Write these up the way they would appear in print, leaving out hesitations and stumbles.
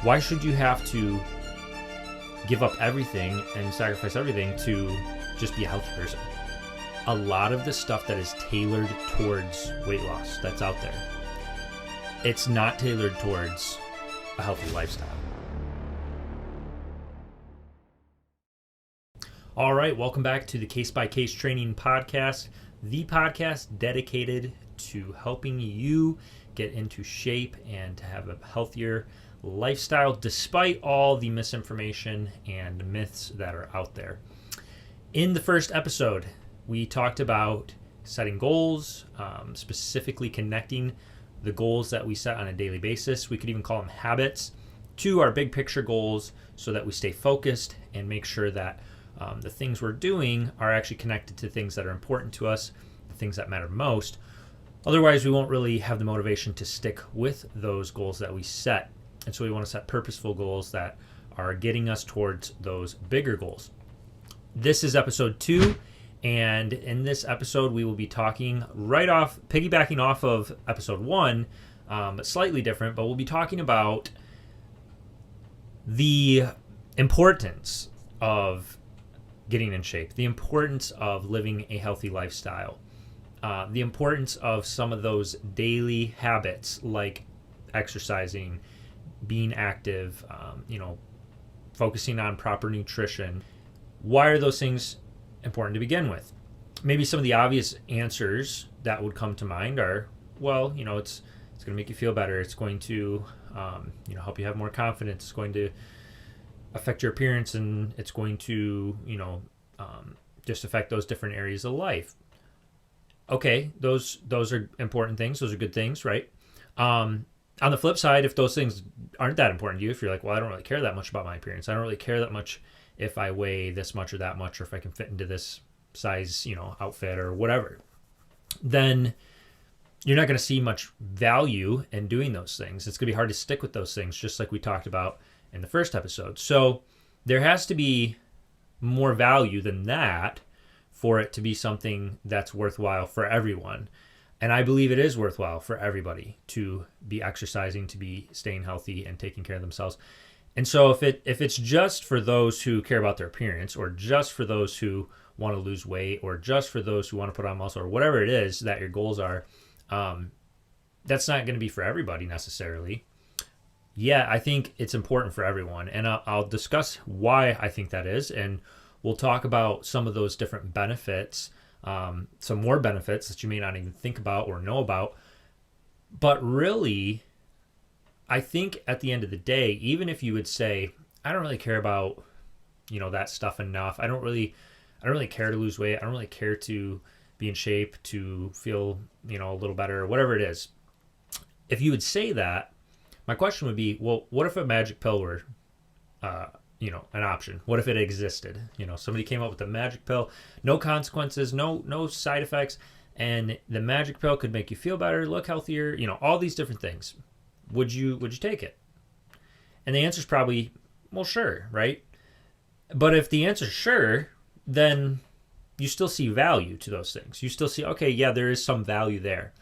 Why should you have to give up everything and sacrifice everything to just be a healthy person? A lot of the stuff that is tailored towards weight loss that's out there, it's not tailored towards a healthy lifestyle. All right, welcome back to the Case by Case Training Podcast, the podcast dedicated to helping you get into shape and to have a healthier lifestyle despite all the misinformation and myths that are out there. In the first episode, we talked about setting goals, specifically connecting the goals that we set on a daily basis. We could even call them habits to our big picture goals so that we stay focused and make sure that the things we're doing are actually connected to things that are important to us, the things that matter most. Otherwise, we won't really have the motivation to stick with those goals that we set. And so we want to set purposeful goals that are getting us towards those bigger goals. This is episode 2. And in this episode, we will be talking piggybacking off of episode 1, but slightly different, but we'll be talking about the importance of getting in shape, the importance of living a healthy lifestyle, the importance of some of those daily habits like exercising, being active, focusing on proper nutrition. Why are those things important to begin with? Maybe some of the obvious answers that would come to mind are, well, it's going to make you feel better. It's going to, help you have more confidence. It's going to affect your appearance, and it's going to, just affect those different areas of life. Okay, those are important things. Those are good things, right? On the flip side, if those things aren't that important to you, if you're like, well, I don't really care that much about my appearance. I don't really care that much if I weigh this much or that much, or if I can fit into this size, outfit or whatever, then you're not going to see much value in doing those things. It's going to be hard to stick with those things, just like we talked about in the first episode. So there has to be more value than that for it to be something that's worthwhile for everyone. And I believe it is worthwhile for everybody to be exercising, to be staying healthy and taking care of themselves. And so if it's just for those who care about their appearance, or just for those who want to lose weight, or just for those who want to put on muscle, or whatever it is that your goals are, that's not going to be for everybody necessarily. Yeah, I think it's important for everyone. And I'll discuss why I think that is. And we'll talk about some of those different benefits, some more benefits that you may not even think about or know about. But really, I think at the end of the day, even if you would say, I don't really care about, that stuff enough. I don't really care to lose weight. I don't really care to be in shape, to feel, a little better, or whatever it is. If you would say that, my question would be, well, what if a magic pill were, an option? What if it existed? Somebody came up with a magic pill, no consequences, no side effects, and the magic pill could make you feel better, look healthier, all these different things. Would you take it? And the answer is probably, well, sure, right? But if the answer is sure, then you still see value to those things. You still see, okay, yeah, there is some value there.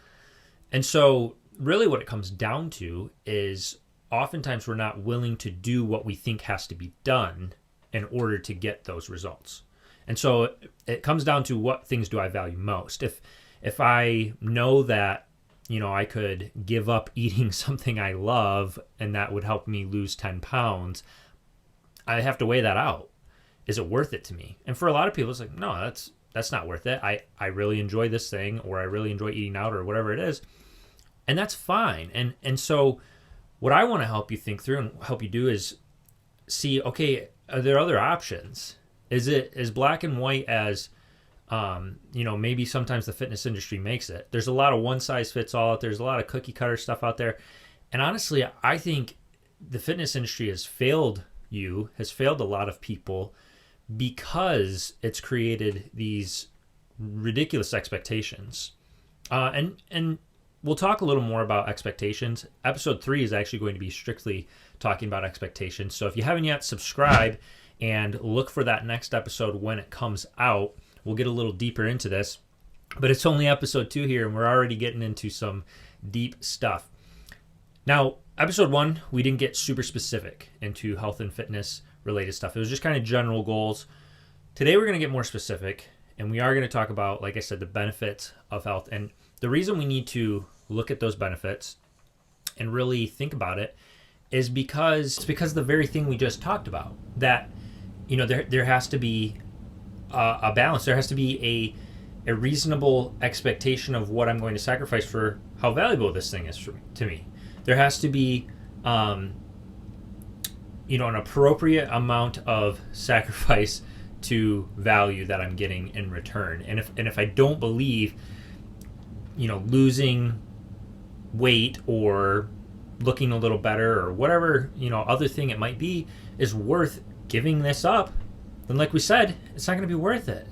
And so really what it comes down to is oftentimes we're not willing to do what we think has to be done in order to get those results. And so it comes down to, what things do I value most? If I know that, I could give up eating something I love and that would help me lose 10 pounds, I have to weigh that out. Is it worth it to me? And for a lot of people, it's like, no, that's not worth it. I really enjoy this thing, or I really enjoy eating out, or whatever it is. And that's fine. And so what I want to help you think through and help you do is see, okay, are there other options? Is it as black and white as, maybe sometimes the fitness industry makes it? There's a lot of one size fits all out there. There's a lot of cookie cutter stuff out there. And honestly, I think the fitness industry has failed a lot of people, because it's created these ridiculous expectations. And we'll talk a little more about expectations. Episode 3 is actually going to be strictly talking about expectations. So if you haven't yet, subscribe and look for that next episode when it comes out. We'll get a little deeper into this. But it's only episode 2 here, and we're already getting into some deep stuff. Now, Episode 1, we didn't get super specific into health and fitness related stuff. It was just kind of general goals. Today we're going to get more specific, and we are going to talk about, like I said, the benefits of health. And the reason we need to look at those benefits and really think about it is because the very thing we just talked about, that there has to be a balance. There has to be a reasonable expectation of what I'm going to sacrifice for how valuable this thing is to me. There has to be an appropriate amount of sacrifice to value that I'm getting in return. And if I don't believe losing weight or looking a little better or whatever other thing it might be is worth giving this up, then like we said, it's not going to be worth it.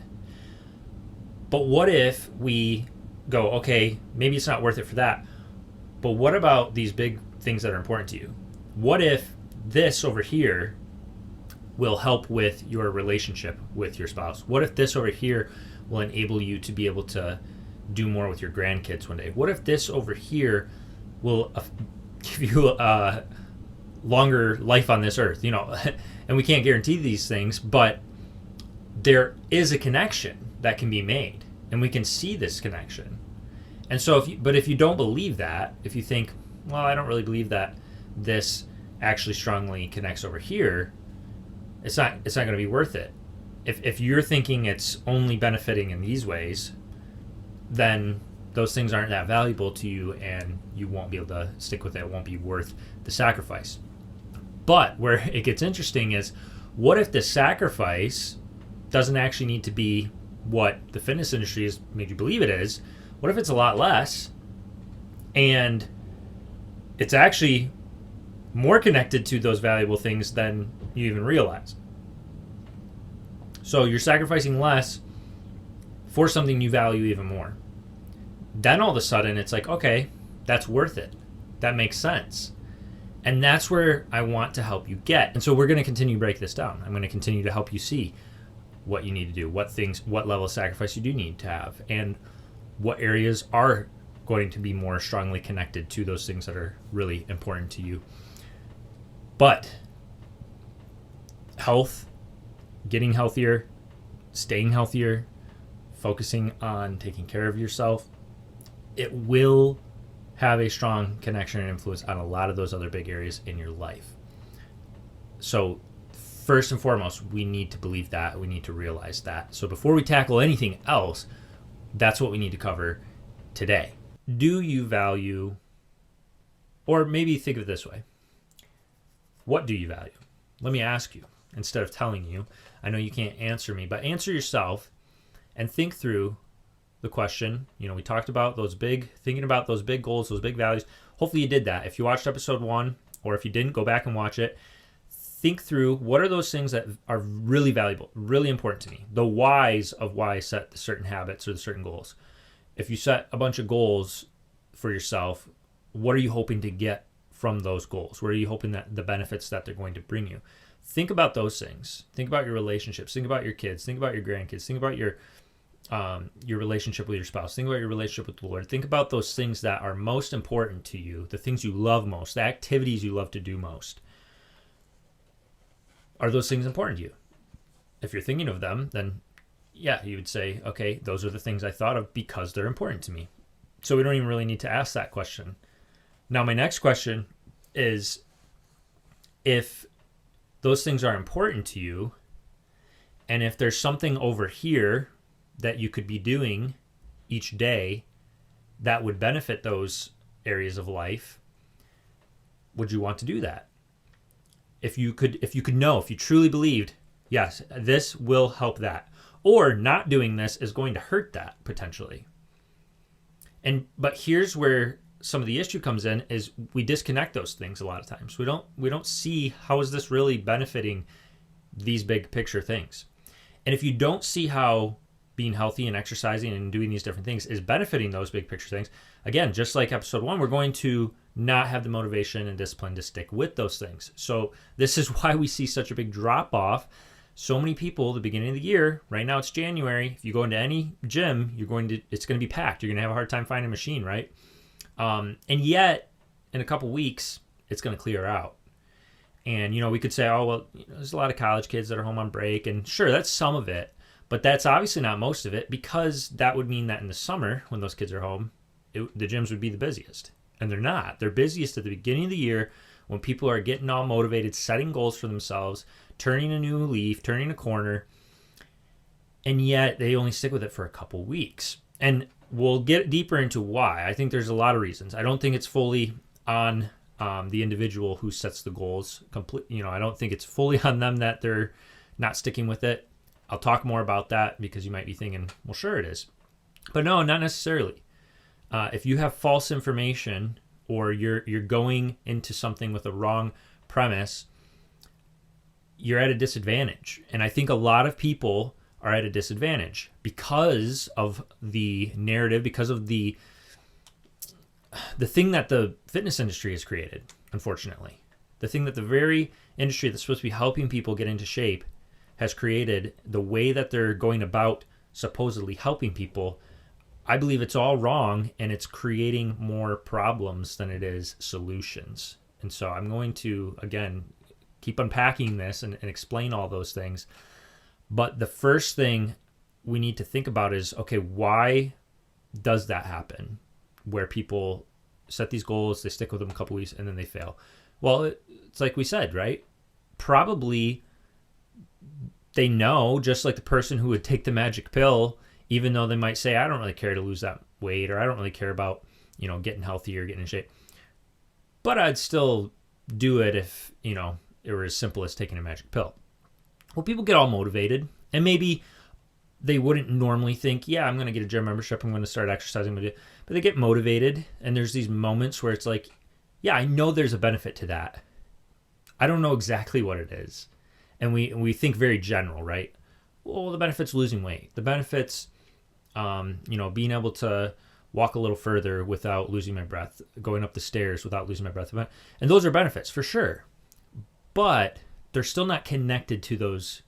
But what if we go, okay, maybe it's not worth it for that, but what about these big things that are important to you? What if this over here will help with your relationship with your spouse? What if this over here will enable you to be able to do more with your grandkids one day? What if this over here will give you a longer life on this earth? And we can't guarantee these things, but there is a connection that can be made, and we can see this connection. And so if you don't believe that, if you think, well, I don't really believe that this actually strongly connects over here, it's not going to be worth it. If you're thinking it's only benefiting in these ways, then those things aren't that valuable to you, and you won't be able to stick with it. It won't be worth the sacrifice. But where it gets interesting is, what if the sacrifice doesn't actually need to be what the fitness industry has made you believe it is? What if it's a lot less, and it's actually more connected to those valuable things than you even realize? So you're sacrificing less for something you value even more. Then all of a sudden it's like, okay, that's worth it. That makes sense. And that's where I want to help you get. And so we're going to continue to break this down. I'm going to continue to help you see what you need to do, what level of sacrifice you do need to have, and what areas are going to be more strongly connected to those things that are really important to you. But health, getting healthier, staying healthier, focusing on taking care of yourself, it will have a strong connection and influence on a lot of those other big areas in your life. So first and foremost, we need to believe that. We need to realize that. So before we tackle anything else, that's what we need to cover today. Do you value, or maybe think of it this way, what do you value? Let me ask you, instead of telling you. I know you can't answer me, but answer yourself and think through the question. We talked about thinking about those big goals, those big values. Hopefully you did that. If you watched episode 1, or if you didn't, go back and watch it. Think through, what are those things that are really valuable, really important to me? The whys of why I set the certain habits or the certain goals. If you set a bunch of goals for yourself, what are you hoping to get from those goals? What are you hoping that the benefits that they're going to bring you? Think about those things. Think about your relationships. Think about your kids. Think about your grandkids. Think about your relationship with your spouse. Think about your relationship with the Lord. Think about those things that are most important to you, the things you love most, the activities you love to do most. Are those things important to you? If you're thinking of them, then yeah, you would say, okay, those are the things I thought of because they're important to me. So we don't even really need to ask that question. Now, my next question is, if those things are important to you, and if there's something over here that you could be doing each day that would benefit those areas of life, would you want to do that? If you truly believed, yes, this will help that, or not doing this is going to hurt that potentially. But here's where some of the issue comes in, is we disconnect those things a lot of times. We don't see, how is this really benefiting these big picture things? And if you don't see how being healthy and exercising and doing these different things is benefiting those big picture things, again, just like episode 1, we're going to not have the motivation and discipline to stick with those things. So this is why we see such a big drop off. So many people at the beginning of the year, right now it's January, if you go into any gym, it's going to be packed. You're going to have a hard time finding a machine, right? And yet, in a couple weeks, it's going to clear out. And, we could say, oh, well, there's a lot of college kids that are home on break. And sure, that's some of it. But that's obviously not most of it, because that would mean that in the summer, when those kids are home, the gyms would be the busiest. And they're not. They're busiest at the beginning of the year, when people are getting all motivated, setting goals for themselves, turning a new leaf, turning a corner. And yet they only stick with it for a couple weeks. And we'll get deeper into why. I think there's a lot of reasons. I don't think it's fully on the individual who sets the goals. I don't think it's fully on them that they're not sticking with it. I'll talk more about that, because you might be thinking, well, sure it is. But no, not necessarily. If you have false information, or you're going into something with a wrong premise, you're at a disadvantage. And I think a lot of people are at a disadvantage because of the narrative, because of the thing that the fitness industry has created, unfortunately. The thing that the very industry that's supposed to be helping people get into shape has created, the way that they're going about supposedly helping people. I believe it's all wrong, and it's creating more problems than it is solutions. And so I'm going to, again, keep unpacking this and explain all those things. But the first thing we need to think about is, okay, why does that happen? Where people set these goals, they stick with them a couple weeks, and then they fail. Well, it's like we said, right? Probably they know, just like the person who would take the magic pill, even though they might say, I don't really care to lose that weight, or I don't really care about, getting healthy or getting in shape. But I'd still do it if, it were as simple as taking a magic pill. Well, people get all motivated, and maybe they wouldn't normally think, yeah, I'm going to get a gym membership, I'm going to start exercising. But they get motivated, and there's these moments where it's like, yeah, I know there's a benefit to that. I don't know exactly what it is. And we think very general, right? Well, the benefit's losing weight. The benefit's, being able to walk a little further without losing my breath, going up the stairs without losing my breath. And those are benefits for sure. But they're still not connected to those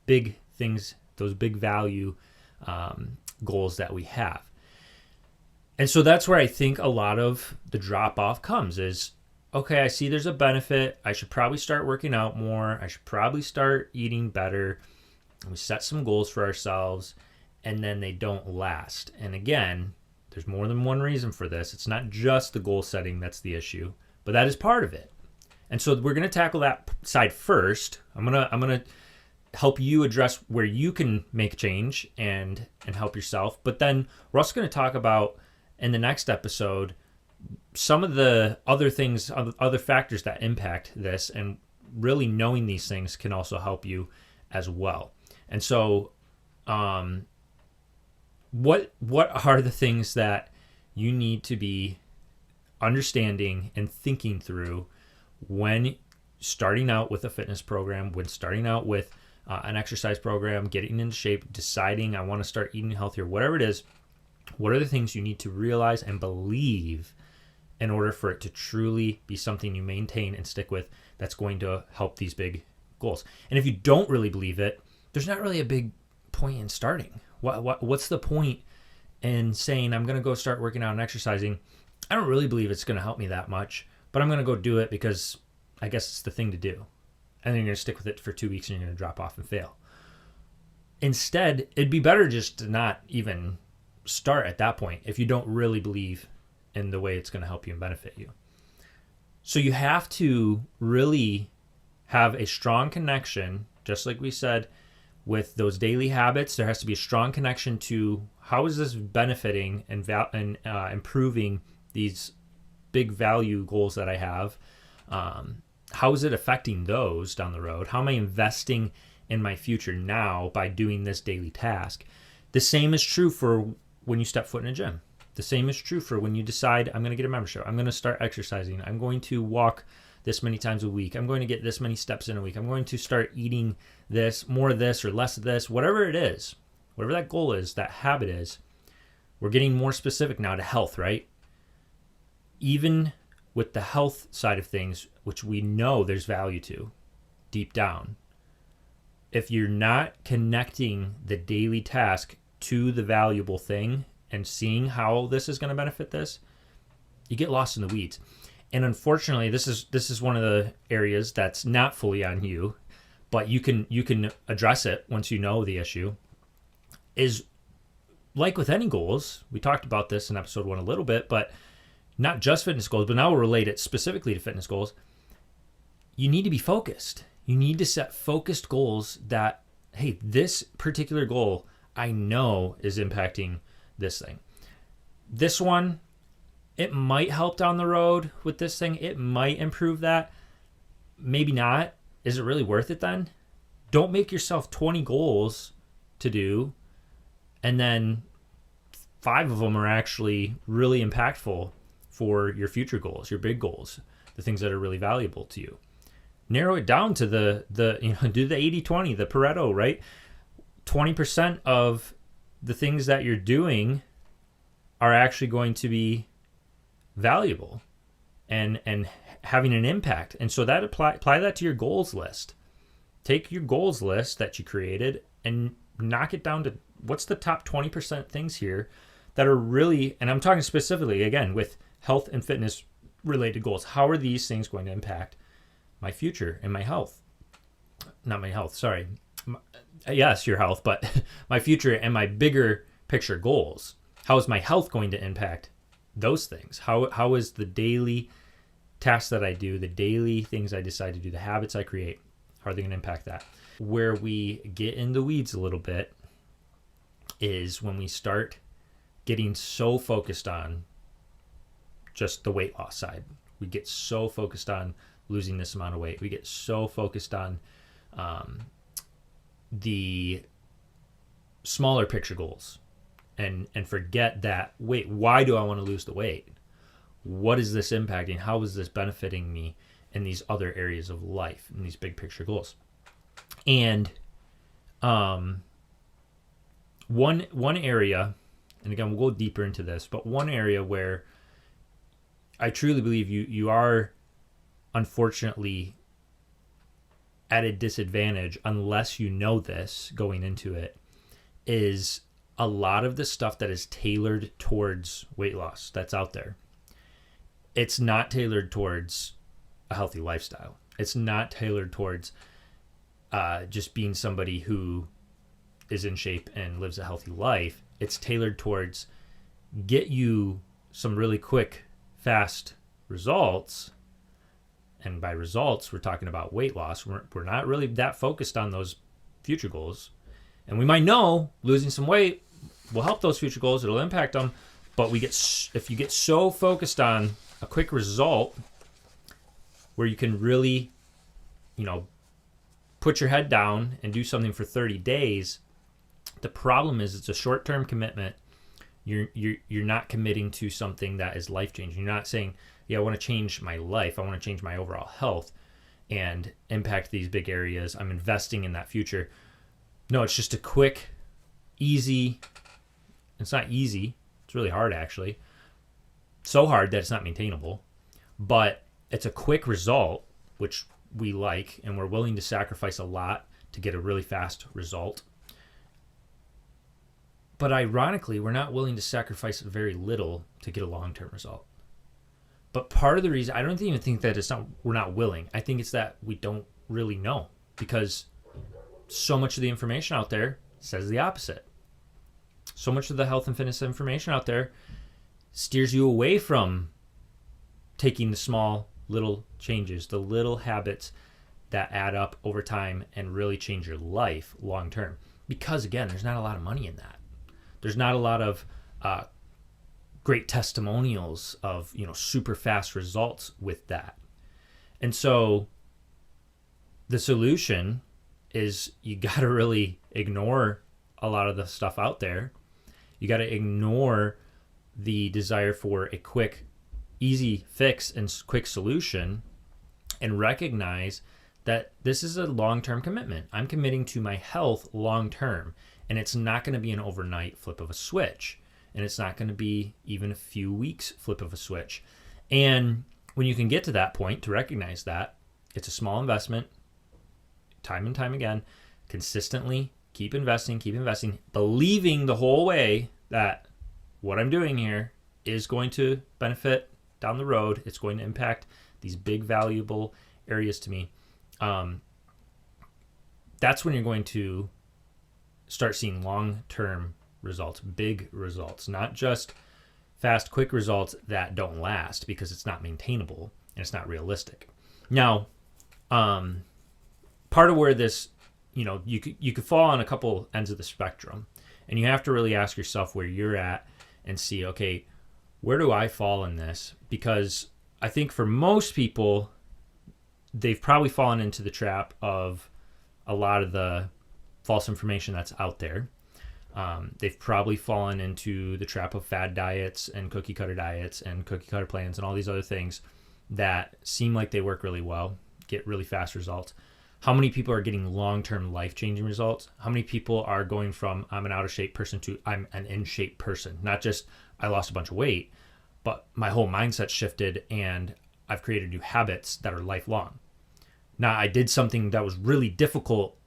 big things, those big value goals that we have. And so that's where I think a lot of the drop off comes is, okay, I see there's a benefit. I should probably start working out more. I should probably start eating better. And we set some goals for ourselves, and then they don't last. And again, there's more than one reason for this. It's not just the goal setting that's the issue, but that is part of it. And so we're going to tackle that side first. I'm going to help you address where you can make change and help yourself. But then we're also going to talk about, in the next episode, some of the other things, other factors that impact this, and really knowing these things can also help you as well. And so, what are the things that you need to be understanding and thinking through when starting out with a fitness program, when starting out with an exercise program, getting into shape, deciding I want to start eating healthier, whatever it is? What are the things you need to realize and believe in order for it to truly be something you maintain and stick with that's going to help these big goals? And if you don't really believe it, there's not really a big point in starting. What's the point in saying I'm going to go start working out and exercising? I don't really believe it's going to help me that much, but I'm going to go do it because I guess it's the thing to do. And then you're going to stick with it for 2 weeks and you're going to drop off and fail. Instead, it'd be better just to not even start at that point if you don't really believe in the way it's going to help you and benefit you. So you have to really have a strong connection, just like we said, with those daily habits. There has to be a strong connection to how is this benefiting and improving these big value goals that I have. How is it affecting those down the road? How am I investing in my future now by doing this daily task? The same is true for when you step foot in a gym. The same is true for when you decide, I'm going to get a membership. I'm going to start exercising. I'm going to walk this many times a week. I'm going to get this many steps in a week. I'm going to start eating this, more of this or less of this, whatever it is, whatever that goal is, that habit is. We're getting more specific now to health, right? Even with the health side of things, which we know there's value to deep down, if you're not connecting the daily task to the valuable thing and seeing how this is going to benefit this, you get lost in the weeds. And unfortunately, this is one of the areas that's not fully on you, but you can address it once you know the issue. Is like with any goals, we talked about this in episode 1 a little bit, but not just fitness goals, but now we'll relate it specifically to fitness goals. You need to be focused. You need to set focused goals that, hey, this particular goal I know is impacting this thing. This one, it might help down the road with this thing. It might improve that. Maybe not. Is it really worth it then? Don't make yourself 20 goals to do, and then 5 of them are actually really impactful for your future goals, your big goals, the things that are really valuable to you. Narrow it down to the do the 80-20, the Pareto, right? 20% of the things that you're doing are actually going to be valuable and having an impact. And so that apply that to your goals list. Take your goals list that you created and knock it down to what's the top 20% things here that are really, and I'm talking specifically again with health and fitness related goals. How are these things going to impact my future and my health? Not my health, sorry. Yes, your health, but my future and my bigger picture goals. How is my health going to impact those things? How is the daily tasks that I do, the daily things I decide to do, the habits I create, how are they going to impact that? Where we get in the weeds a little bit is when we start getting so focused on just the weight loss side. We get so focused on losing this amount of weight. We get so focused on the smaller picture goals and forget that, wait, why do I want to lose the weight? What is this impacting? How is this benefiting me in these other areas of life, in these big picture goals? And one area, and again, we'll go deeper into this, but one area where I truly believe you are unfortunately at a disadvantage unless you know this going into it is a lot of the stuff that is tailored towards weight loss that's out there. It's not tailored towards a healthy lifestyle. It's not tailored towards just being somebody who is in shape and lives a healthy life. It's tailored towards get you some really quick, fast results. And by results, we're talking about weight loss. We're not really that focused on those future goals. And we might know losing some weight will help those future goals. It'll impact them. But if you get so focused on a quick result where you can really, put your head down and do something for 30 days, the problem is it's a short-term commitment. You're not committing to something that is life-changing. You're not saying, I want to change my life. I want to change my overall health and impact these big areas. I'm investing in that future. No, it's just a quick, easy. It's not easy. It's really hard, actually. So hard that it's not maintainable. But it's a quick result, which we like, and we're willing to sacrifice a lot to get a really fast result. But ironically, we're not willing to sacrifice very little to get a long-term result. But part of the reason, I don't even think that we're not willing. I think it's that we don't really know, because so much of the information out there says the opposite. So much of the health and fitness information out there steers you away from taking the small little changes, the little habits that add up over time and really change your life long term. Because again, there's not a lot of money in that. There's not a lot of great testimonials of super fast results with that. And so the solution is you got to really ignore a lot of the stuff out there. You got to ignore the desire for a quick, easy fix and quick solution, and recognize that this is a long-term commitment. I'm committing to my health long-term, and it's not going to be an overnight flip of a switch, and it's not going to be even a few weeks flip of a switch. And when you can get to that point to recognize that, it's a small investment, time and time again, consistently keep investing, believing the whole way that what I'm doing here is going to benefit down the road, it's going to impact these big valuable areas to me. That's when you're going to start seeing long-term results, big results, not just fast, quick results that don't last because it's not maintainable and it's not realistic. Now, part of where this, you could fall on a couple ends of the spectrum, and you have to really ask yourself where you're at and see, okay, where do I fall in this? Because I think for most people, they've probably fallen into the trap of a lot of the false information that's out there. They've probably fallen into the trap of fad diets and cookie cutter diets and cookie cutter plans and all these other things that seem like they work really well, get really fast results. How many people are getting long-term life-changing results? How many people are going from I'm an out-of-shape person to I'm an in-shape person? Not just I lost a bunch of weight, but my whole mindset shifted and I've created new habits that are lifelong. Now, I did something that was really difficult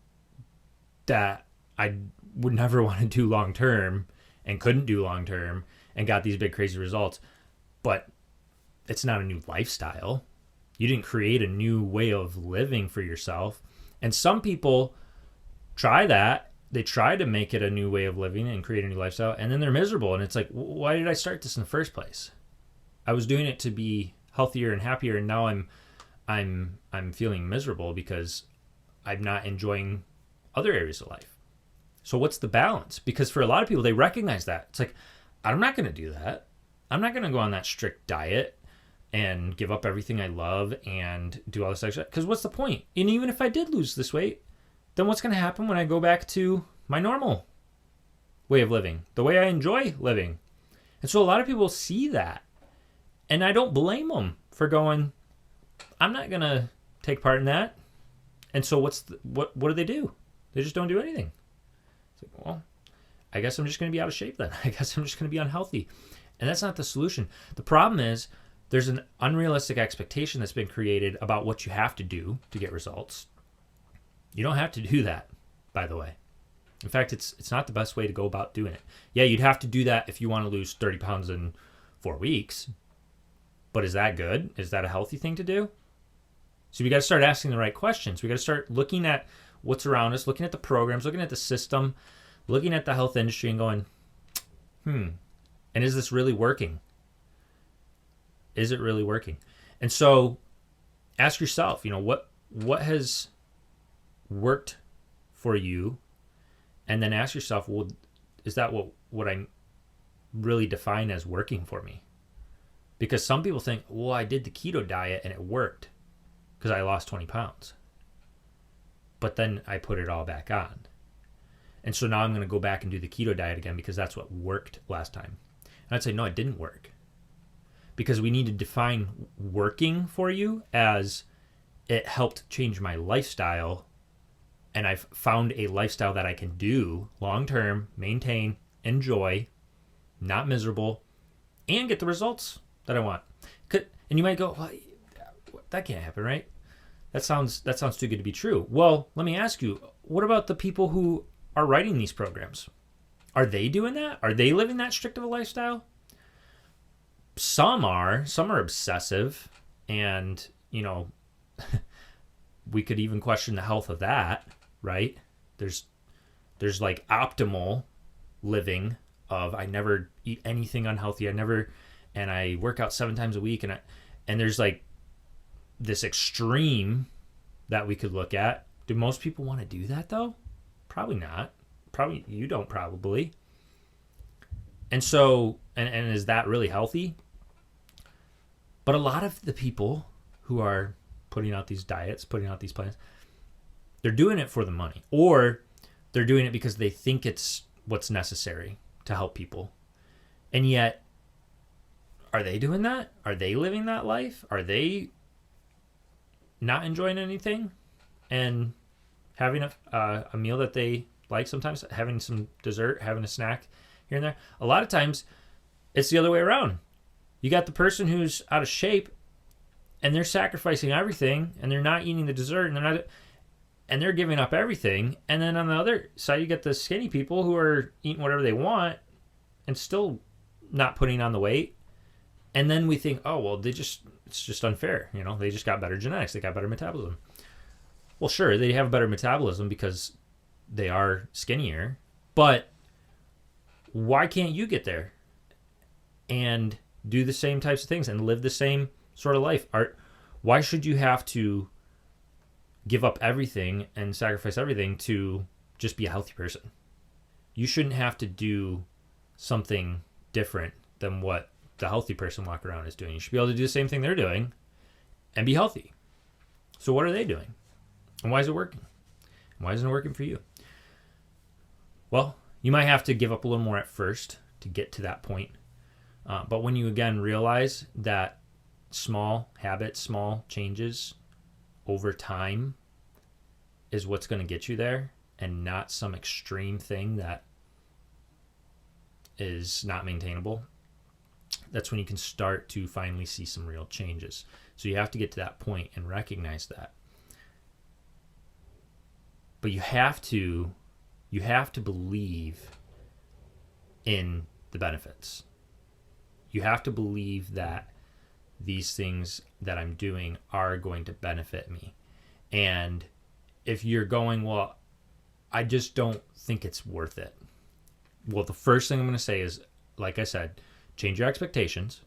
that I would never want to do long-term and couldn't do long-term and got these big crazy results, but it's not a new lifestyle. You didn't create a new way of living for yourself. And some people try that. They try to make it a new way of living and create a new lifestyle, and then they're miserable. And it's like, why did I start this in the first place? I was doing it to be healthier and happier, and now I'm feeling miserable because I'm not enjoying other areas of life. So what's the balance? Because for a lot of people, they recognize that. It's like, I'm not going to do that. I'm not going to go on that strict diet and give up everything I love and do all this extra. Because what's the point? And even if I did lose this weight, then what's going to happen when I go back to my normal way of living, the way I enjoy living? And so a lot of people see that. And I don't blame them for going, I'm not going to take part in that. And so what do they do? They just don't do anything. It's like, well, I guess I'm just going to be out of shape then. I guess I'm just going to be unhealthy. And that's not the solution. The problem is there's an unrealistic expectation that's been created about what you have to do to get results. You don't have to do that, by the way. In fact, it's not the best way to go about doing it. Yeah, you'd have to do that if you want to lose 30 pounds in 4 weeks. But is that good? Is that a healthy thing to do? So we got to start asking the right questions. We got to start looking at what's around us, looking at the programs, looking at the system, looking at the health industry and going, and is this really working? Is it really working? And so ask yourself, what has worked for you? And then ask yourself, well, is that what I really define as working for me? Because some people think, well, I did the keto diet and it worked because I lost 20 pounds. But then I put it all back on. And so now I'm going to go back and do the keto diet again because that's what worked last time. And I'd say, no, it didn't work. Because we need to define working for you as it helped change my lifestyle. And I've found a lifestyle that I can do long-term, maintain, enjoy, not miserable, and get the results that I want. And you might go, well, that can't happen, right? That sounds too good to be true. Well, let me ask you, what about the people who are writing these programs? Are they doing that? Are they living that strict of a lifestyle? Some are obsessive, and we could even question the health of that, right? There's like optimal living of I never eat anything unhealthy, and I work out 7 times a week, and there's like this extreme that we could look at. Do most people want to do that though? Probably not. Probably you don't probably. And so, and is that really healthy? But a lot of the people who are putting out these diets, putting out these plans, they're doing it for the money, or they're doing it because they think it's what's necessary to help people. And yet, are they doing that? Are they living that life? Are they not enjoying anything and having a meal that they like sometimes, having some dessert, having a snack here and there? A lot of times, it's the other way around. You got the person who's out of shape and they're sacrificing everything and they're not eating the dessert and they're giving up everything. And then on the other side, you get the skinny people who are eating whatever they want and still not putting on the weight And then we think, oh, well, it's just unfair. They just got better genetics. They got better metabolism. Well, sure, they have better metabolism because they are skinnier, but why can't you get there and do the same types of things and live the same sort of life? Why should you have to give up everything and sacrifice everything to just be a healthy person? You shouldn't have to do something different than what the healthy person walking around is doing. You should be able to do the same thing they're doing and be healthy. So what are they doing? And why is it working? Why isn't it working for you? Well, you might have to give up a little more at first to get to that point. But when you, again, realize that small habits, small changes over time is what's going to get you there, and not some extreme thing that is not maintainable, that's when you can start to finally see some real changes. So you have to get to that point and recognize that. But you have to believe in the benefits. You have to believe that these things that I'm doing are going to benefit me. And if you're going, well, I just don't think it's worth it. Well, the first thing I'm going to say is, like I said, change your expectations.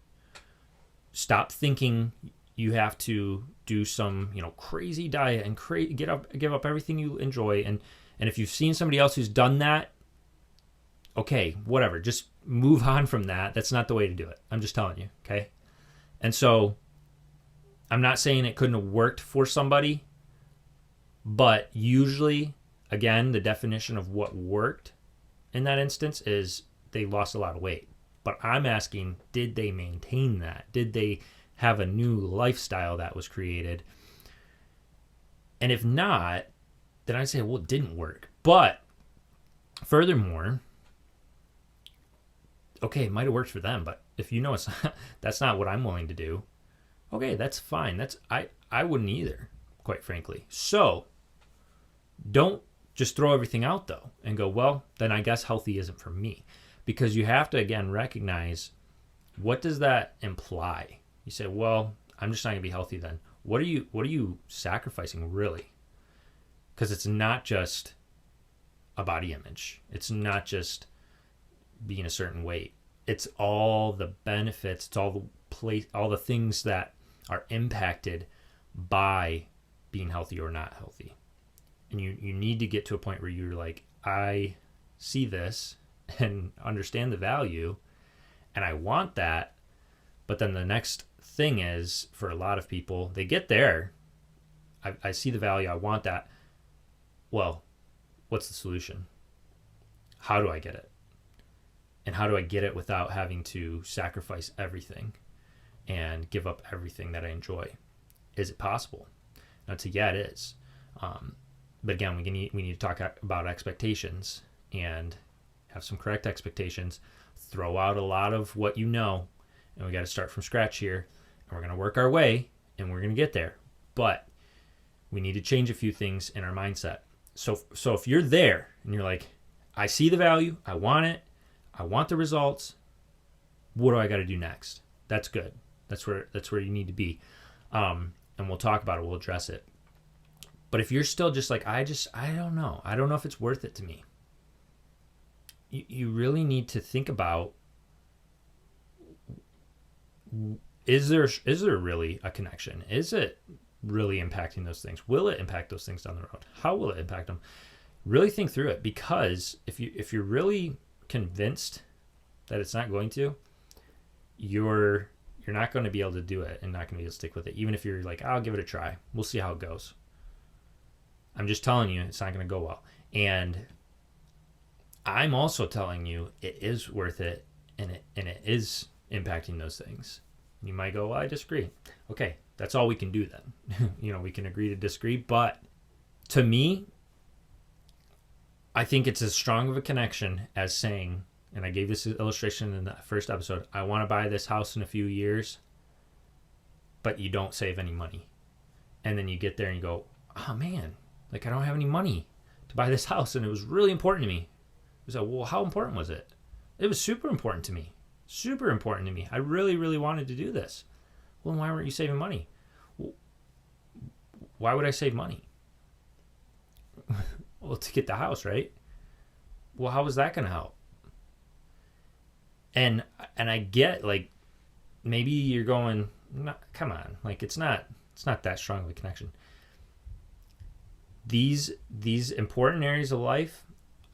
Stop thinking you have to do some, crazy diet and give up everything you enjoy. And if you've seen somebody else who's done that, okay, whatever. Just move on from that. That's not the way to do it. I'm just telling you, okay? And so I'm not saying it couldn't have worked for somebody, but usually, again, the definition of what worked in that instance is they lost a lot of weight. But I'm asking, did they maintain that? Did they have a new lifestyle that was created? And if not, then I'd say, well, it didn't work. But furthermore, okay, it might have worked for them, but if it's not, that's not what I'm willing to do, okay, that's fine. I wouldn't either, quite frankly. So don't just throw everything out, though, and go, well, then I guess healthy isn't for me. Because you have to, again, recognize, what does that imply? You say, well, I'm just not going to be healthy then. What are you sacrificing, really? Because it's not just a body image. It's not just being a certain weight. It's all the benefits. It's all the things that are impacted by being healthy or not healthy. And you need to get to a point where you're like, I see this and understand the value, and I want that. But then the next thing is, for a lot of people, they get there. I see the value. I want that. Well, what's the solution? How do I get it? And how do I get it without having to sacrifice everything and give up everything that I enjoy? Is it possible? And I'd say, yeah, it is. But again, we need to talk about expectations and have some correct expectations. Throw out a lot of what you know, and we got to start from scratch here. And we're going to work our way, and we're going to get there. But we need to change a few things in our mindset. So if you're there and you're like, I see the value, I want it, I want the results, what do I got to do next? That's good. That's where you need to be. And we'll talk about it. We'll address it. But if you're still just like, I don't know. I don't know if it's worth it to me. You really need to think about, is there really a connection? Is it really impacting those things? Will it impact those things down the road? How will it impact them? Really think through it, because if you're really convinced that it's not going to, you're not going to be able to do it and not going to be able to stick with it. Even if you're like, I'll give it a try. We'll see how it goes. I'm just telling you, it's not going to go well. And I'm also telling you it is worth it, and it is impacting those things. You might go, well, I disagree. Okay, that's all we can do then. We can agree to disagree. But to me, I think it's as strong of a connection as saying, and I gave this illustration in the first episode, I want to buy this house in a few years, but you don't save any money. And then you get there and you go, oh man, like I don't have any money to buy this house, and it was really important to me. It was like, well, how important was it? It was super important to me. Super important to me. I really, really wanted to do this. Well, why weren't you saving money? Why would I save money? Well, to get the house, right? Well, how was that going to help? And I get, like, maybe you're going, no, come on, like it's not that strong of a connection. These important areas of life,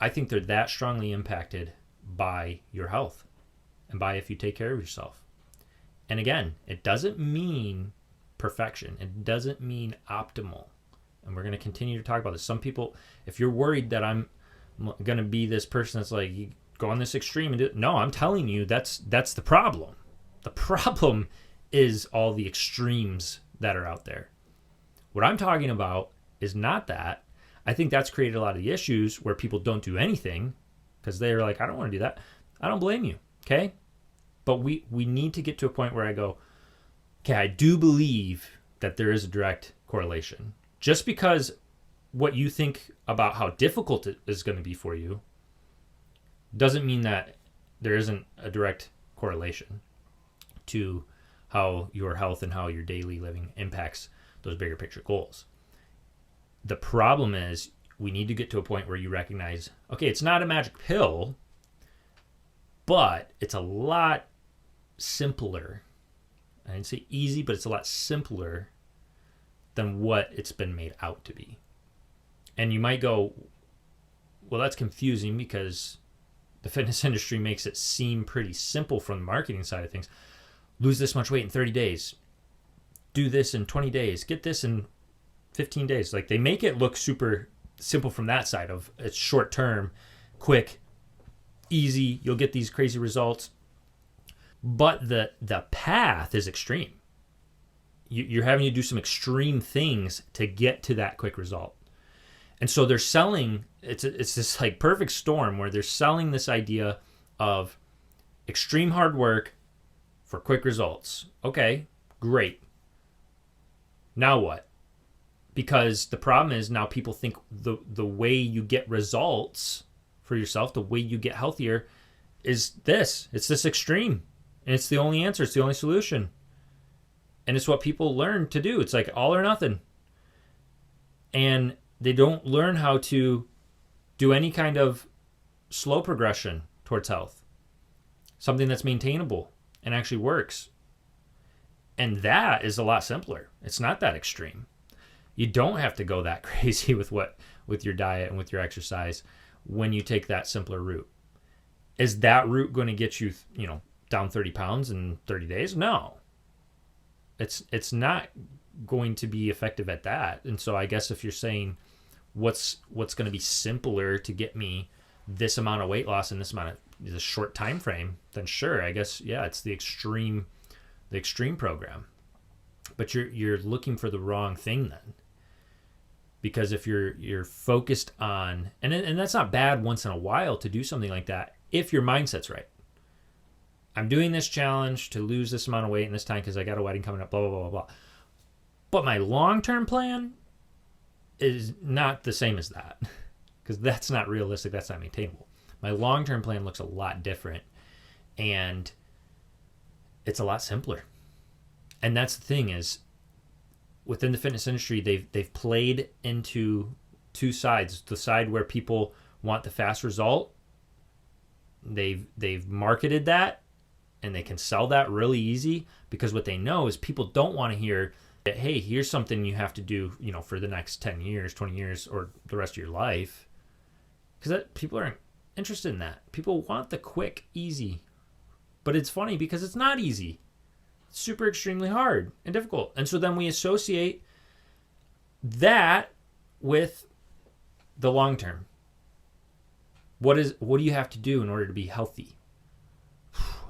I think they're that strongly impacted by your health and by if you take care of yourself. And again, it doesn't mean perfection. It doesn't mean optimal. And we're going to continue to talk about this. Some people, if you're worried that I'm going to be this person that's like, you go on this extreme and do it. No, I'm telling you, that's the problem. The problem is all the extremes that are out there. What I'm talking about is not that. I think that's created a lot of the issues where people don't do anything because they're like, I don't want to do that. I don't blame you, okay? But we need to get to a point where I go, okay, I do believe that there is a direct correlation. Just because what you think about how difficult it is going to be for you doesn't mean that there isn't a direct correlation to how your health and how your daily living impacts those bigger picture goals. The problem is we need to get to a point where you recognize, okay, it's not a magic pill, but it's a lot simpler. I didn't say easy, but it's a lot simpler than what it's been made out to be. And you might go, well, that's confusing because the fitness industry makes it seem pretty simple from the marketing side of things. Lose this much weight in 30 days. Do this in 20 days. Get this in 15 days. Like, they make it look super simple from that side of it's short term, quick, easy. You'll get these crazy results. But the path is extreme. You're having to do some extreme things to get to that quick result. And so they're selling, it's this like perfect storm where they're selling this idea of extreme hard work for quick results. Okay, great. Now what? Because the problem is now people think the way you get results for yourself, the way you get healthier is this. It's this extreme. And it's the only answer. It's the only solution. And it's what people learn to do. It's like all or nothing. And they don't learn how to do any kind of slow progression towards health. Something that's maintainable and actually works. And that is a lot simpler. It's not that extreme. You don't have to go that crazy with your diet and with your exercise when you take that simpler route. Is that route going to get you, down 30 pounds in 30 days? No. It's not going to be effective at that. And so I guess if you're saying what's going to be simpler to get me this amount of weight loss in this short time frame, then sure, I guess, yeah, it's the extreme program. But you're looking for the wrong thing then. Because if you're focused on, and that's not bad once in a while to do something like that if your mindset's right. I'm doing this challenge to lose this amount of weight in this time because I got a wedding coming up, blah, blah, blah, blah, blah. But my long-term plan is not the same as that because that's not realistic. That's not maintainable. My long-term plan looks a lot different and it's a lot simpler. And that's the thing is within the fitness industry, they've played into two sides. The side where people want the fast result, they've marketed that, and they can sell that really easy because what they know is people don't want to hear that, hey, here's something you have to do, for the next 10 years, 20 years, or the rest of your life. Because people aren't interested in that. People want the quick, easy. But it's funny because it's not easy. It's super extremely hard and difficult. And so then we associate that with the long term. What do you have to do in order to be healthy?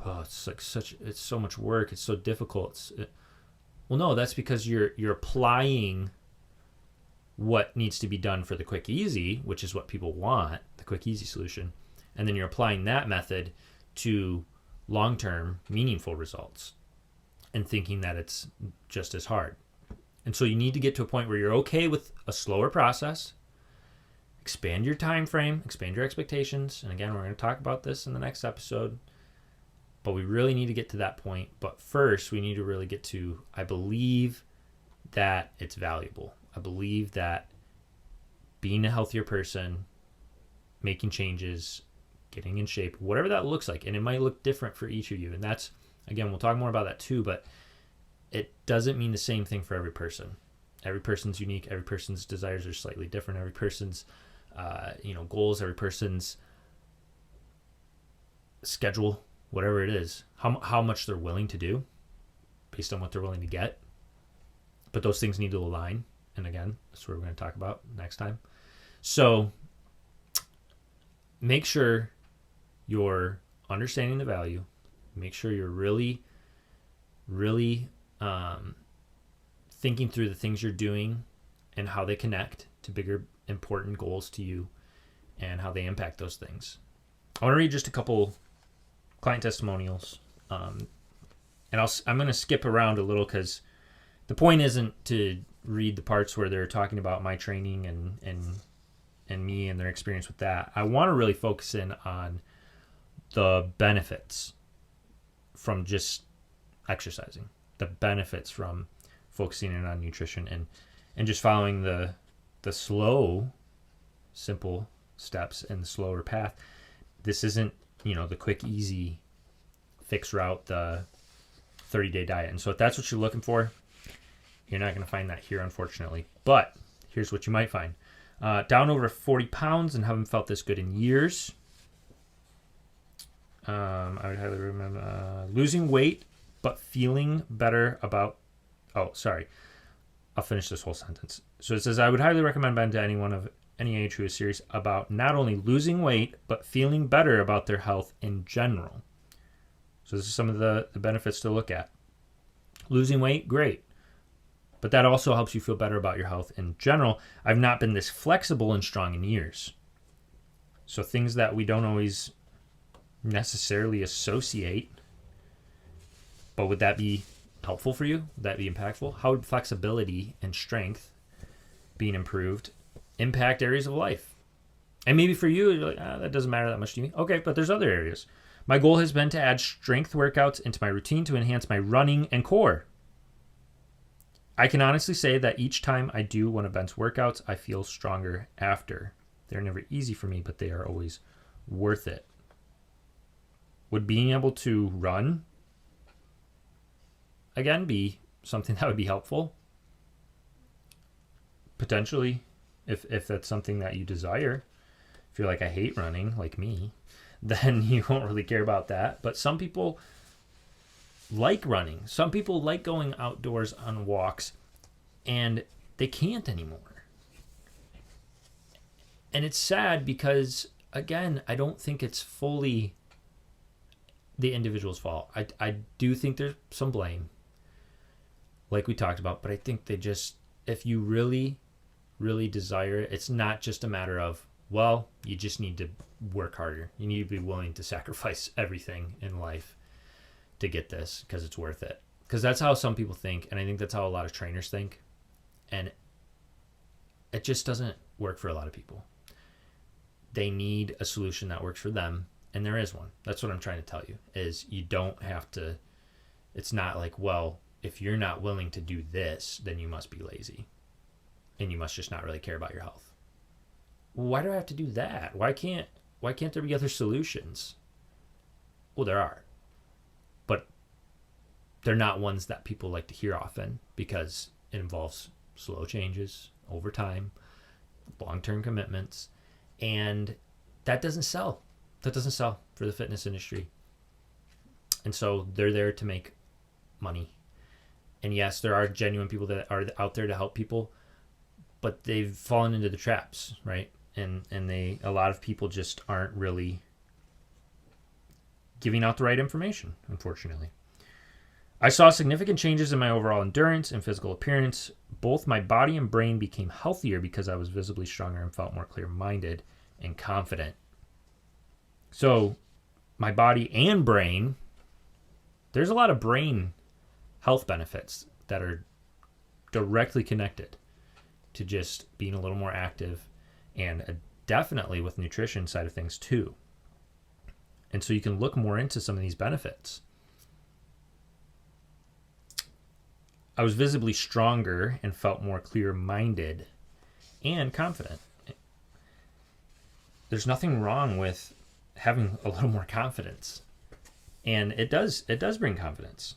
Oh, it's so much work. It's so difficult. Well, no, that's because you're applying what needs to be done for the quick easy, which is what people want, the quick easy solution. And then you're applying that method to long-term meaningful results and thinking that it's just as hard. And so you need to get to a point where you're okay with a slower process, expand your time frame, expand your expectations. And again, we're going to talk about this in the next episode. But we really need to get to that point. But first, we need to really get to, I believe that it's valuable. I believe that being a healthier person, making changes, getting in shape, whatever that looks like, and it might look different for each of you. And that's, again, we'll talk more about that too, but it doesn't mean the same thing for every person. Every person's unique. Every person's desires are slightly different. Every person's, goals, every person's schedule, whatever it is, how much they're willing to do based on what they're willing to get. But those things need to align. And again, that's what we're going to talk about next time. So make sure you're understanding the value. Make sure you're really, really thinking through the things you're doing and how they connect to bigger, important goals to you and how they impact those things. I want to read just a couple client testimonials. And I'm going to skip around a little because the point isn't to read the parts where they're talking about my training and me and their experience with that. I want to really focus in on the benefits from just exercising, the benefits from focusing in on nutrition and just following the slow, simple steps and the slower path. This isn't, the quick, easy fix route, the 30-day diet. And so if that's what you're looking for, you're not going to find that here, unfortunately. But here's what you might find. Down over 40 pounds and haven't felt this good in years. I would highly recommend losing weight, but feeling better about... Oh, sorry. I'll finish this whole sentence. So it says, I would highly recommend Ben to anyone of any age who is serious about not only losing weight, but feeling better about their health in general. So this is some of the benefits to look at. Losing weight, great. But that also helps you feel better about your health in general. I've not been this flexible and strong in years. So things that we don't always necessarily associate, but would that be helpful for you? Would that be impactful? How would flexibility and strength being improved impact areas of life? And maybe for you, you're like, that doesn't matter that much to me. Okay, but there's other areas. My goal has been to add strength workouts into my routine to enhance my running and core. I can honestly say that each time I do one of Ben's workouts, I feel stronger after. They're never easy for me, but they are always worth it. Would being able to run, again, be something that would be helpful? Potentially, if that's something that you desire. If you're like, I hate running, like me, then you won't really care about that. But some people like running. Some people like going outdoors on walks, and they can't anymore. And it's sad because, again, I don't think it's fully the individual's fault. I do think there's some blame, like we talked about, but I think they just, if you really, really desire it, it's not just a matter of, well, you just need to work harder. You need to be willing to sacrifice everything in life to get this because it's worth it. Because that's how some people think, and I think that's how a lot of trainers think. And it just doesn't work for a lot of people. They need a solution that works for them, and there is one. That's what I'm trying to tell you, is you don't have to, it's not like, well, if you're not willing to do this, then you must be lazy, and you must just not really care about your health. Why do I have to do that? Why can't there be other solutions? Well, there are. But they're not ones that people like to hear often because it involves slow changes over time, long-term commitments, and that doesn't sell. That doesn't sell for the fitness industry. And so they're there to make money. And yes, there are genuine people that are out there to help people, but they've fallen into the traps, right? And a lot of people just aren't really giving out the right information, unfortunately. I saw significant changes in my overall endurance and physical appearance. Both my body and brain became healthier because I was visibly stronger and felt more clear-minded and confident. So my body and brain, there's a lot of brain health benefits that are directly connected to just being a little more active, and definitely with nutrition side of things too. And so you can look more into some of these benefits. I was visibly stronger and felt more clear-minded and confident. There's nothing wrong with having a little more confidence. And it does bring confidence.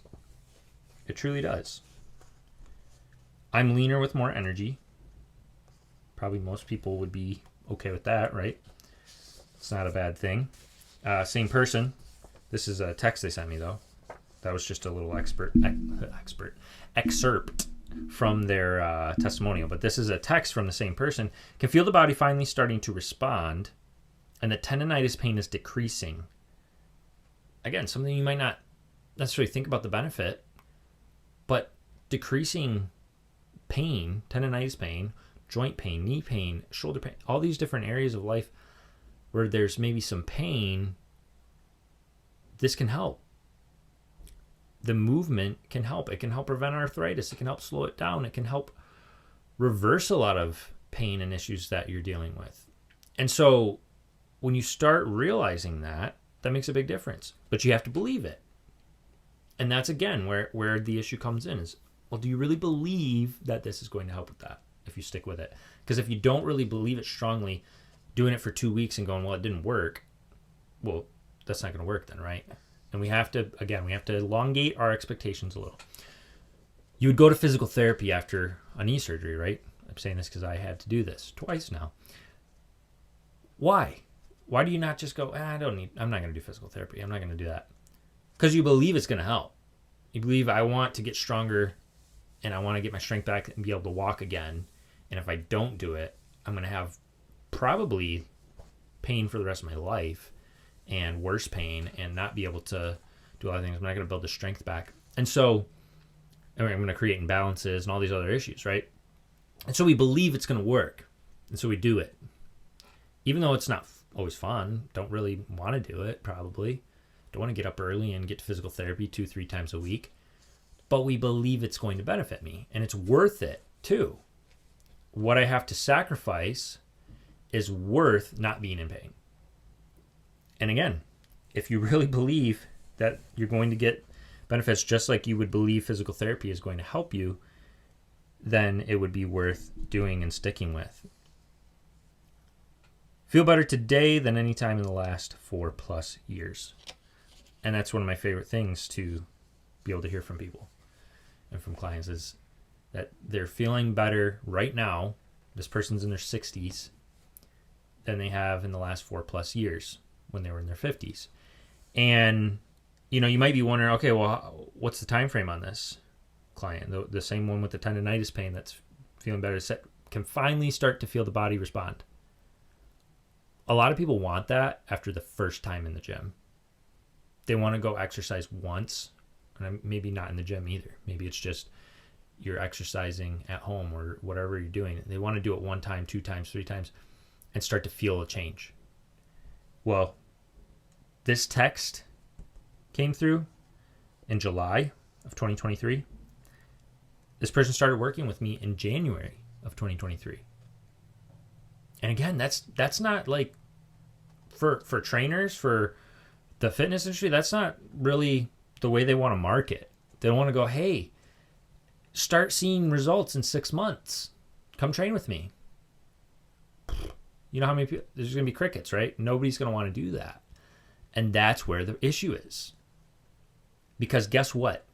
It truly does. I'm leaner with more energy. Probably most people would be okay with that, right? It's not a bad thing. Same person. This is a text they sent me, though. That was just a little excerpt from their testimonial. But this is a text from the same person. Can feel the body finally starting to respond, and the tendonitis pain is decreasing. Again, something you might not necessarily think about the benefit, but decreasing pain, tendonitis pain, joint pain, knee pain, shoulder pain, all these different areas of life where there's maybe some pain, this can help. The movement can help. It can help prevent arthritis. It can help slow it down. It can help reverse a lot of pain and issues that you're dealing with. And so when you start realizing that, that makes a big difference. But you have to believe it. And that's, again, where the issue comes in is, well, do you really believe that this is going to help with that if you stick with it? Because if you don't really believe it strongly, doing it for 2 weeks and going, well, it didn't work, well, that's not going to work then, right? And we have to elongate our expectations a little. You would go to physical therapy after a knee surgery, right? I'm saying this because I had to do this twice now. Why? Why do you not just go, I'm not going to do physical therapy. I'm not going to do that. Because you believe it's going to help. You believe I want to get stronger and I want to get my strength back and be able to walk again. And if I don't do it, I'm going to have probably pain for the rest of my life and worse pain and not be able to do a lot of things. I'm not going to build the strength back. And so I'm going to create imbalances and all these other issues, right? And so we believe it's going to work. And so we do it. Even though it's not always fun, don't really want to do it, probably. Don't want to get up early and get to physical therapy 2-3 times a week. But we believe it's going to benefit me. And it's worth it, too. What I have to sacrifice is worth not being in pain. And again, if you really believe that you're going to get benefits just like you would believe physical therapy is going to help you, then it would be worth doing and sticking with. Feel better today than any time in the last 4+ years. And that's one of my favorite things to be able to hear from people and from clients is that they're feeling better right now. This person's in their 60s than they have in the last 4+ years when they were in their 50s. And, you might be wondering, okay, well, what's the time frame on this client? The same one with the tendonitis pain that's feeling better can finally start to feel the body respond. A lot of people want that after the first time in the gym. They want to go exercise once, and maybe not in the gym either. Maybe it's just you're exercising at home or whatever you're doing. They want to do it 1 time, 2 times, 3 times, and start to feel a change. Well, this text came through in July of 2023. This person started working with me in January of 2023. And again, that's not like for trainers, for the fitness industry, that's not really the way they want to market. They want to go, hey, start seeing results in 6 months. Come train with me. You know how many people, there's going to be crickets, right? Nobody's going to want to do that. And that's where the issue is. Because guess what?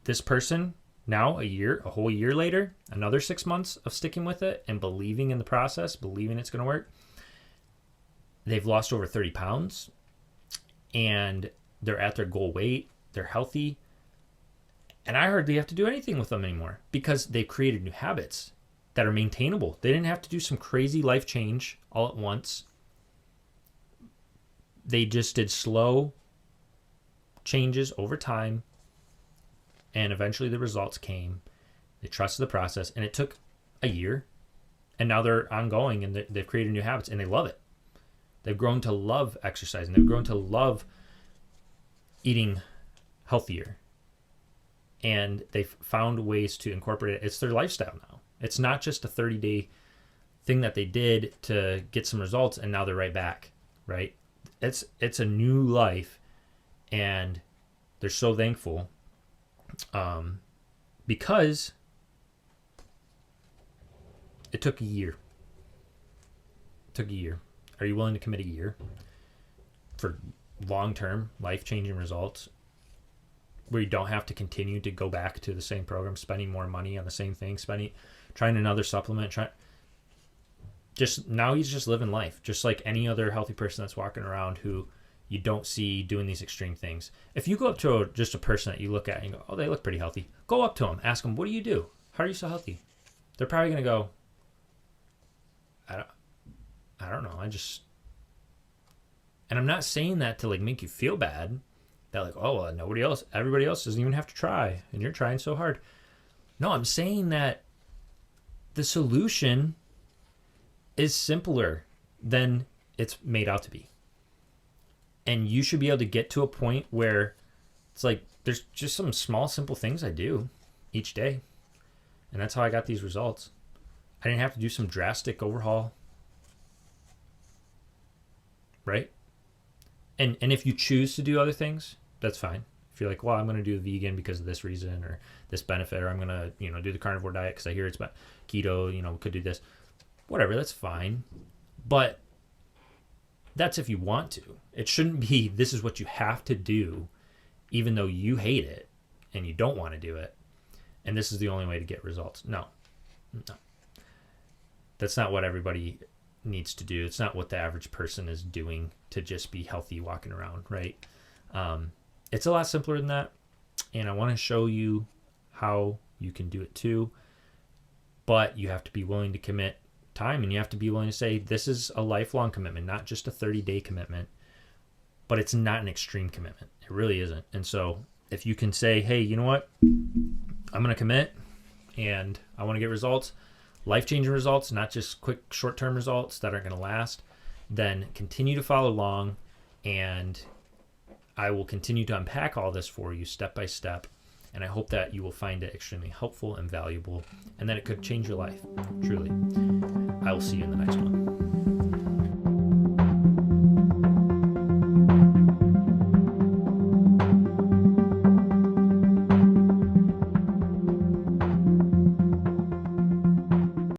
This person now, a whole year later, another 6 months of sticking with it and believing in the process, believing it's going to work, they've lost over 30 pounds and they're at their goal weight. They're healthy. And I hardly have to do anything with them anymore because they've created new habits that are maintainable. They didn't have to do some crazy life change all at once. They just did slow changes over time, and eventually the results came. They trusted the process, and it took a year, and now they're ongoing, and they've created new habits, and they love it. They've grown to love exercising. They've grown to love eating healthier, and they've found ways to incorporate it. It's their lifestyle now. It's not just a 30-day thing that they did to get some results, and now they're right back, right? it's a new life, and they're so thankful, because it took a year. Are you willing to commit a year for long-term, life-changing results where you don't have to continue to go back to the same program, spending more money on the same thing, trying another supplement, now he's just living life, just like any other healthy person that's walking around who you don't see doing these extreme things. If you go up to just a person that you look at and you go, oh, they look pretty healthy, go up to them, ask them, what do you do? How are you so healthy? They're probably going to go, I don't know. And I'm not saying that to like make you feel bad. That like, oh, well, everybody else doesn't even have to try, and you're trying so hard. No, I'm saying that the solution is simpler than it's made out to be. And you should be able to get to a point where it's like, there's just some small, simple things I do each day. And that's how I got these results. I didn't have to do some drastic overhaul. Right? And if you choose to do other things, that's fine. If you're like, well, I'm going to do vegan because of this reason or this benefit, or I'm going to, do the carnivore diet because I hear it's about keto, could do this. Whatever, that's fine. But that's if you want to. It shouldn't be this is what you have to do, even though you hate it and you don't want to do it. And this is the only way to get results. No. That's not what everybody needs to do. It's not what the average person is doing to just be healthy walking around, right? It's a lot simpler than that. And I want to show you how you can do it too. But you have to be willing to commit time, and you have to be willing to say this is a lifelong commitment, not just a 30-day commitment. But it's not an extreme commitment. It really isn't. And so if you can say, hey, you know what? I'm going to commit and I want to get results, life-changing results, not just quick short-term results that aren't going to last, then continue to follow along, and I will continue to unpack all this for you step by step. And I hope that you will find it extremely helpful and valuable, and that it could change your life, truly. I will see you in the next one.